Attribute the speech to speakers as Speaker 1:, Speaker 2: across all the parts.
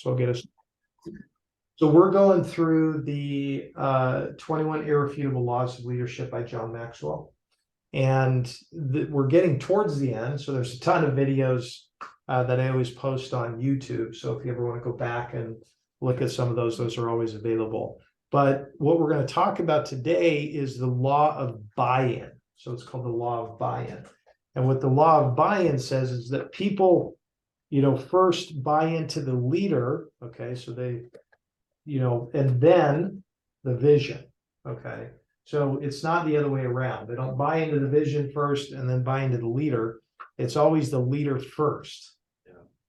Speaker 1: So I'll get us. So we're going through the 21 Irrefutable Laws of Leadership by John Maxwell. And we're getting towards the end. So there's a ton of videos that I always post on YouTube. So if you ever want to go back and look at some of those are always available. But what we're going to talk about today is the law of buy-in. So it's called the law of buy-in. And what the law of buy-in says is that people, first buy into the leader. Okay. So they, and then the vision. Okay. So it's not the other way around. They don't buy into the vision first and then buy into the leader. It's always the leader first.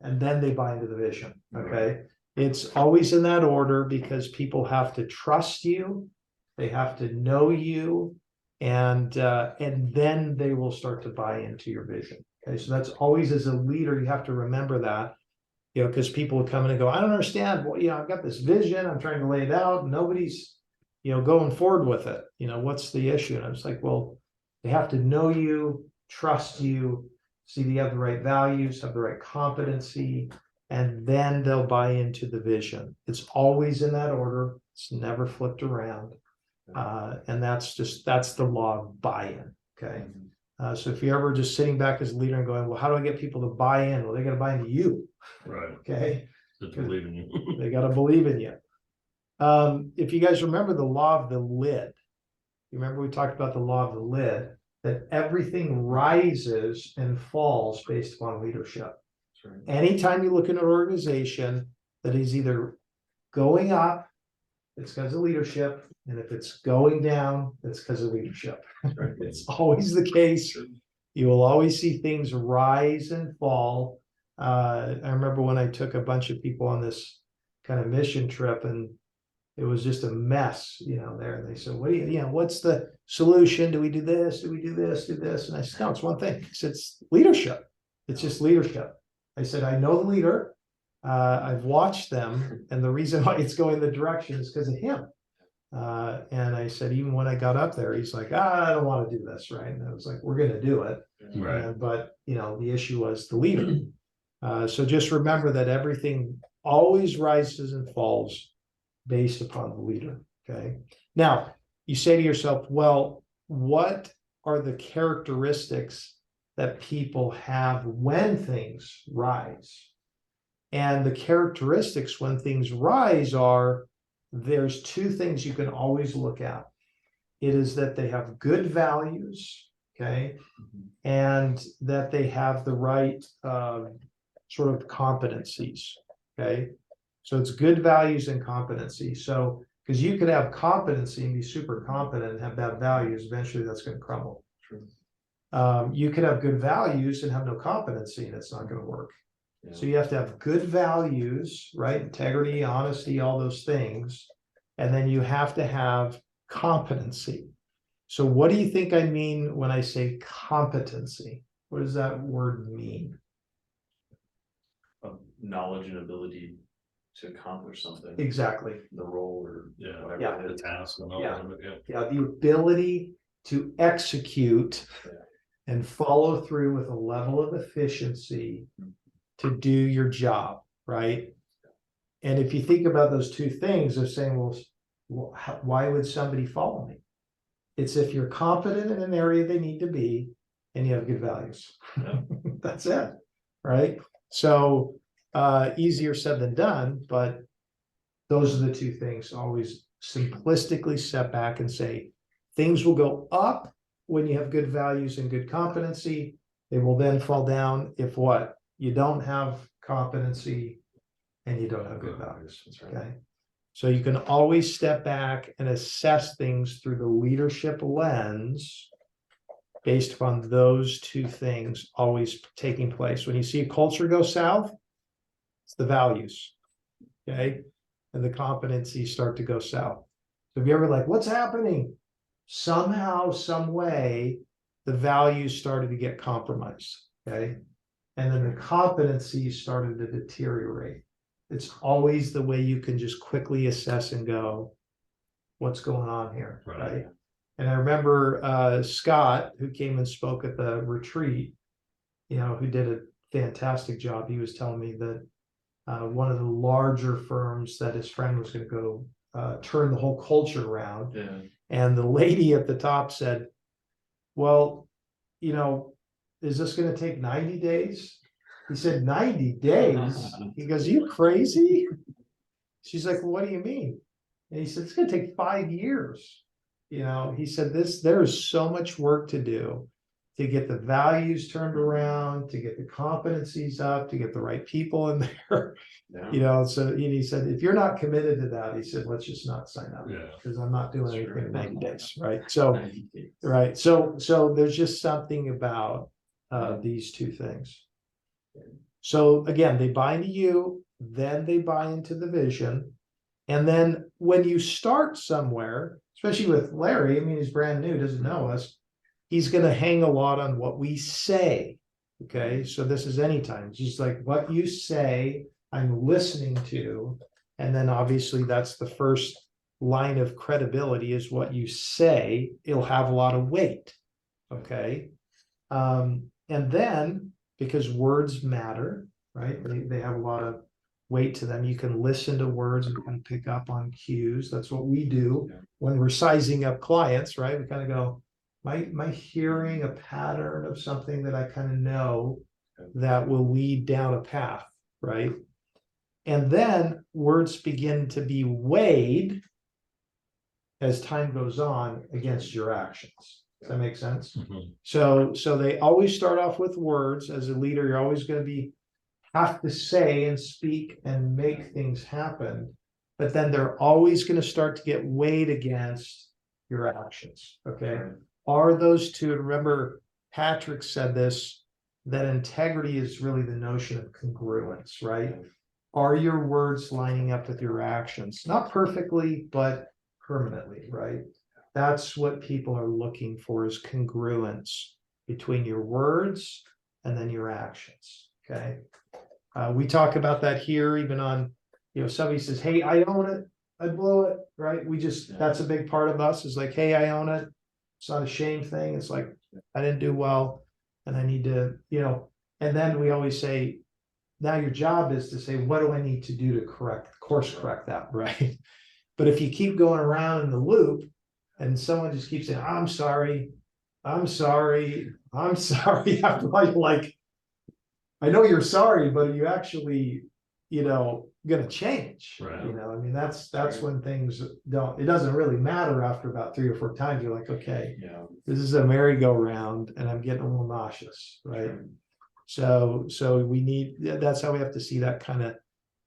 Speaker 1: And then they buy into the vision. Okay. It's always in that order because people have to trust you. They have to know you. And then they will start to buy into your vision. Okay. So that's always, as a leader, you have to remember that, because people will come in and go, I don't understand. Well, I've got this vision. I'm trying to lay it out. And nobody's, going forward with it. What's the issue? And I was like, well, they have to know you, trust you, see that you have the right values, have the right competency, and then they'll buy into the vision. It's always in that order. It's never flipped around. And that's the law of buy-in. Okay. So if you're ever just sitting back as a leader and going, well, how do I get people to buy in? Well, they got to buy into you.
Speaker 2: Right.
Speaker 1: Okay.
Speaker 2: To believe in you.
Speaker 1: They got to believe in you. If you guys remember the law of the lid, you remember we talked about the law of the lid, that everything rises and falls based upon leadership. Right. Anytime you look at an organization that is either going up, it's because of leadership. And if it's going down, it's because of leadership. Right. It's always the case. You will always see things rise and fall. I remember when I took a bunch of people on this kind of mission trip, and it was just a mess, there. And they said, what do you, what's the solution? Do we do this? Do we do this? Do this? And I said, no, it's one thing. It's leadership. It's just leadership. I said, I know the leader. I've watched them. And the reason why it's going the direction is because of him. And I said, even when I got up there, he's like, I don't want to do this. Right. And I was like, we're going to do it.
Speaker 2: Right.
Speaker 1: But, the issue was the leader. So just remember that everything always rises and falls based upon the leader. Okay. Now you say to yourself, well, what are the characteristics that people have when things rise? And the characteristics when things rise are, there's two things you can always look at. It is that they have good values, okay, and that they have the right sort of competencies, okay. So it's good values and competency. So, because you could have competency and be super competent and have bad values, eventually that's going to crumble. True. You could have good values and have no competency, and it's not going to work. Yeah. So you have to have good values, right? Integrity, honesty, all those things. And then you have to have competency. So what do you think I mean when I say competency? What does that word mean?
Speaker 3: Knowledge and ability to accomplish something.
Speaker 1: Exactly.
Speaker 3: The role or
Speaker 2: whatever the task and all of it.
Speaker 1: Yeah, the ability to execute and follow through with a level of efficiency to do your job, right? And if you think about those two things, they're saying, well, why would somebody follow me? It's if you're competent in an area they need to be and you have good values. Yeah. That's it, right? So easier said than done, but those are the two things. Always simplistically step back and say, things will go up when you have good values and good competency. They will then fall down if what? You don't have competency and you don't have good values. That's right. Okay. So you can always step back and assess things through the leadership lens based upon those two things always taking place. When you see a culture go south, it's the values, okay? And the competencies start to go south. So if you ever like, what's happening? Somehow, some way, the values started to get compromised, okay? And then the competencies started to deteriorate. It's always the way you can just quickly assess and go, what's going on here, right? And I remember Scott, who came and spoke at the retreat, who did a fantastic job. He was telling me that one of the larger firms that his friend was going to go turn the whole culture around.
Speaker 3: Yeah.
Speaker 1: And the lady at the top said, well, is this going to take 90 days? He said, 90 days? He goes, you crazy? She's like, well, what do you mean? And he said, it's going to take 5 years. He said, there is so much work to do to get the values turned around, to get the competencies up, to get the right people in there.
Speaker 3: Yeah.
Speaker 1: So he said, if you're not committed to that, he said, let's just not sign up.
Speaker 2: Yeah.
Speaker 1: Because I'm not doing
Speaker 3: That's
Speaker 1: anything
Speaker 3: true.
Speaker 1: in 90 days, right? So,
Speaker 3: 90 days.
Speaker 1: right. So there's just something about these two things. So again, they buy into you, then they buy into the vision. And then when you start somewhere, especially with Larry, I mean, he's brand new, doesn't know us. He's going to hang a lot on what we say. Okay. So this is anytime. It's just like what you say, I'm listening to. And then obviously that's the first line of credibility is what you say. It'll have a lot of weight. Okay. And then because words matter, right? They have a lot of weight to them. You can listen to words and kind of pick up on cues. That's what we do when we're sizing up clients, right? We kind of go, am I hearing a pattern of something that I kind of know that will lead down a path, right? And then words begin to be weighed as time goes on against your actions. Does that make sense?
Speaker 2: Mhm.
Speaker 1: So they always start off with words. As a leader, you're always going to have to say and speak and make things happen, but then they're always going to start to get weighed against your actions. Okay.
Speaker 3: Right.
Speaker 1: Are those two, remember Patrick said this, that integrity is really the notion of congruence, right? Are your words lining up with your actions? Not perfectly, but permanently, right? That's what people are looking for, is congruence between your words and then your actions. Okay. We talk about that here, even on, somebody says, hey, I own it, I blew it, right? That's a big part of us, is like, hey, I own it. It's not a shame thing. It's like, I didn't do well and I need to, and then we always say, now your job is to say, what do I need to do to course correct that, right? But if you keep going around in the loop and someone just keeps saying, I'm sorry, I'm sorry, I'm sorry, after you're like, I know you're sorry, but are you actually, gonna change?
Speaker 2: Right.
Speaker 1: I mean, that's when things it doesn't really matter after about 3 or 4 times. You're like, okay,
Speaker 3: Yeah.
Speaker 1: this is a merry-go-round and I'm getting a little nauseous, right? So that's how we have to see that kind of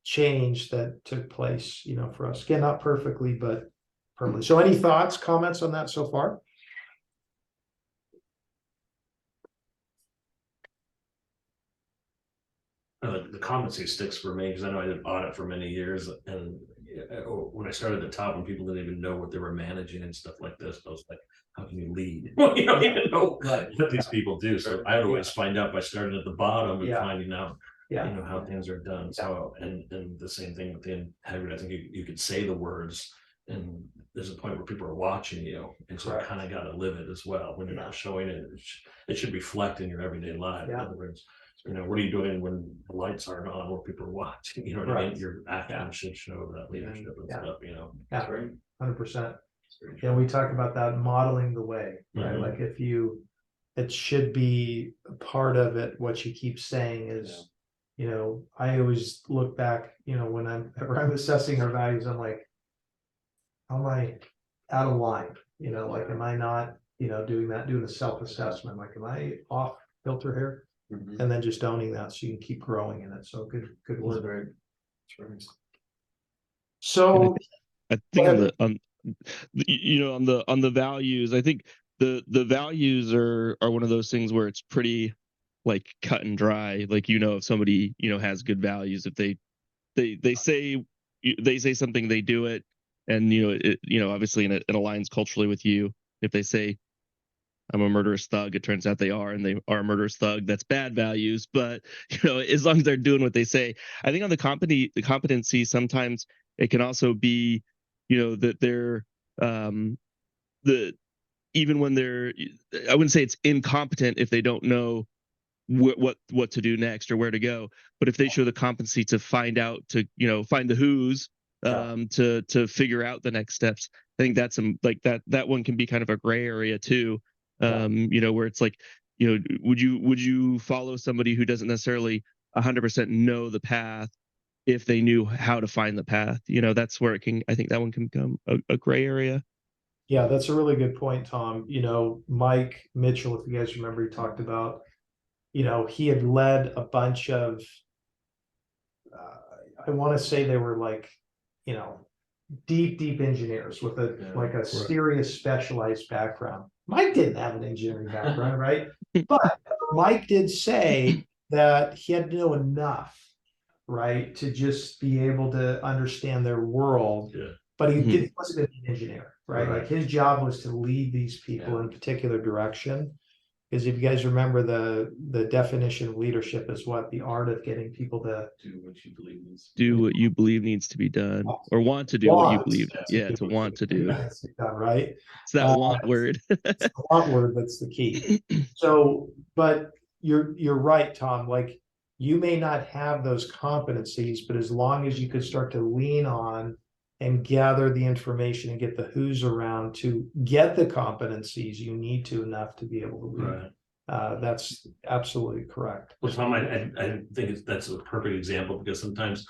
Speaker 1: change that took place, for us. Again, not perfectly, but permanently. So any thoughts, comments on that so far?
Speaker 2: The competency sticks for me because I know I did audit for many years, and when I started at the top and people didn't even know what they were managing and stuff like this, I was like, how can you lead? Well, you don't even know what these people do. So I would always find out by starting at the bottom and finding out how things are done. So and the same thing with the integrity. I think you could say the words, and there's a point where people are watching you, and so you kind of got to live it as well. When you're not showing it, it should reflect in your everyday life. In other words, what are you doing when the lights aren't on, where people are watching? You know what I mean? Your action should show that leadership and stuff.
Speaker 1: Yeah,
Speaker 3: Right.
Speaker 1: 100%. Yeah, we talk about that, modeling the way, right?
Speaker 2: Mhm.
Speaker 1: Like it should be a part of it. What you keep saying is, I always look back, when I'm assessing our values, I'm like, how am I out of line? Like, am I not, doing the self-assessment? Like, am I off filter here?
Speaker 3: Mhm.
Speaker 1: And then just owning that so you can keep growing in it. So good
Speaker 3: That's
Speaker 1: word.
Speaker 3: right. That's right.
Speaker 1: So
Speaker 4: I think on the values, I think the values are one of those things where it's pretty like cut and dry. Like, if somebody has good values, if they say something, they do it, and obviously it aligns culturally with you. If they say I'm a murderous thug, it turns out they are, and they are a murderous thug. That's bad values, but as long as they're doing what they say. I think on the competency, sometimes it can also be, that they're the even when they're, I wouldn't say it's incompetent if they don't know what to do next or where to go. But if they show the competency to find out, to find the who's, to figure out the next steps, I think that's like that one can be kind of a gray area too. Where it's like, would you follow somebody who doesn't necessarily 100% know the path if they knew how to find the path? That's where I think that one can become a gray area.
Speaker 1: Yeah, that's a really good point, Tom. Mike Mitchell, if you guys remember, he talked about, he had led a bunch of, I want to say they were like, deep engineers with a serious specialized background. Mike didn't have an engineering background, right? But Mike did say that he had to know enough, right, to just be able to understand their world.
Speaker 2: Yeah.
Speaker 1: But he wasn't going to be an engineer, right? Like his job was to lead these people in a particular direction. Because if you guys remember, the definition of leadership is what? The art of getting people to
Speaker 3: Do what you believe needs.
Speaker 4: Do what you believe needs to be done, or want to do what you believe. Yeah, to want to do.
Speaker 1: Right.
Speaker 4: It's that want word.
Speaker 1: It's the want word that's the key. So, but you're right, Tom. Like, you may not have those competencies, but as long as you could start to lean on and gather the information and get the who's around to get the competencies you need to enough to be able to lead.
Speaker 2: Right.
Speaker 1: That's absolutely correct.
Speaker 2: Well, Tom, I think that's a perfect example, because sometimes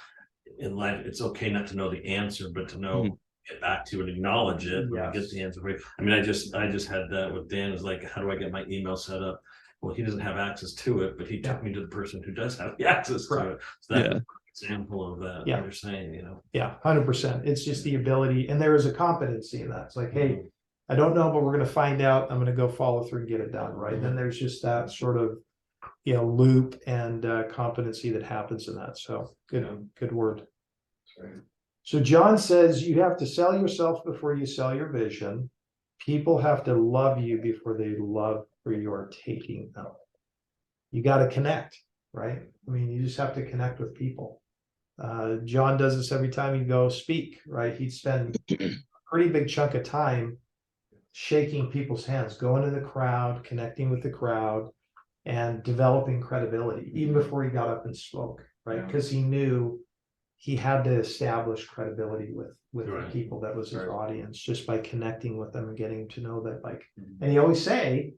Speaker 2: in life it's okay not to know the answer, but to know, get back to and acknowledge it, when you get the answer. I mean, I just had that with Dan. Is like, how do I get my email set up? Well, he doesn't have access to it, but he took me to the person who does have the access to it. So that's an example of that.
Speaker 1: Yeah.
Speaker 2: You're saying,
Speaker 1: 100%. It's just the ability, and there is a competency in that. It's like, hey, I don't know, but we're going to find out. I'm going to go follow through and get it done. Right. Then there's just that sort of, loop and competency that happens in that. So good word.
Speaker 3: That's right.
Speaker 1: So John says you have to sell yourself before you sell your vision. People have to love you before they love where you're taking them. You got to connect, right? I mean, you just have to connect with people. John does this every time he'd go speak, right? He'd spend a pretty big chunk of time shaking people's hands, going in the crowd, connecting with the crowd, and developing credibility, even before he got up and spoke, right? Because he knew he had to establish credibility with the people that was his audience, just by connecting with them and getting to know that, like, and he always say,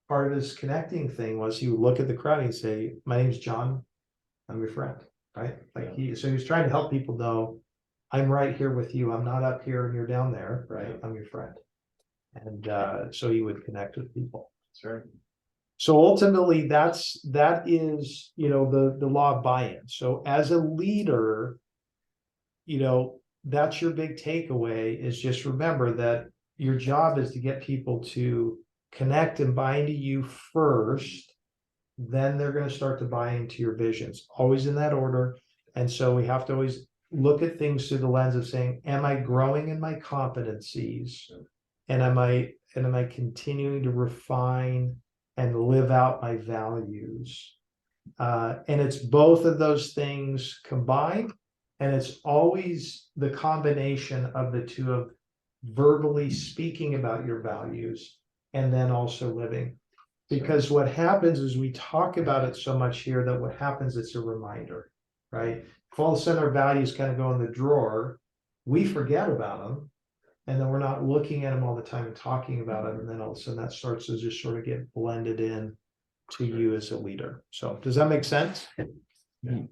Speaker 1: part of his connecting thing was he would look at the crowd and he'd say, my name's John, I'm your friend, right? Like he was trying to help people know, I'm right here with you. I'm not up here and you're down there, right? I'm your friend. And so he would connect with people.
Speaker 3: That's right.
Speaker 1: So ultimately, that is, the law of buy-in. So as a leader, that's your big takeaway, is just remember that your job is to get people to connect and buy into you first. Then they're going to start to buy into your visions, always in that order. And so we have to always look at things through the lens of saying, am I growing in my competencies? And am I continuing to refine and live out my values? And it's both of those things combined, and it's always the combination of the two, of verbally speaking about your values and then also living. Because what happens is we talk about it so much here that what happens, it's a reminder, right? If all of a sudden our values kind of go in the drawer, we forget about them. And then we're not looking at them all the time and talking about them. And then all of a sudden that starts to just sort of get blended in to you as a leader. So does that make sense?
Speaker 3: Yeah.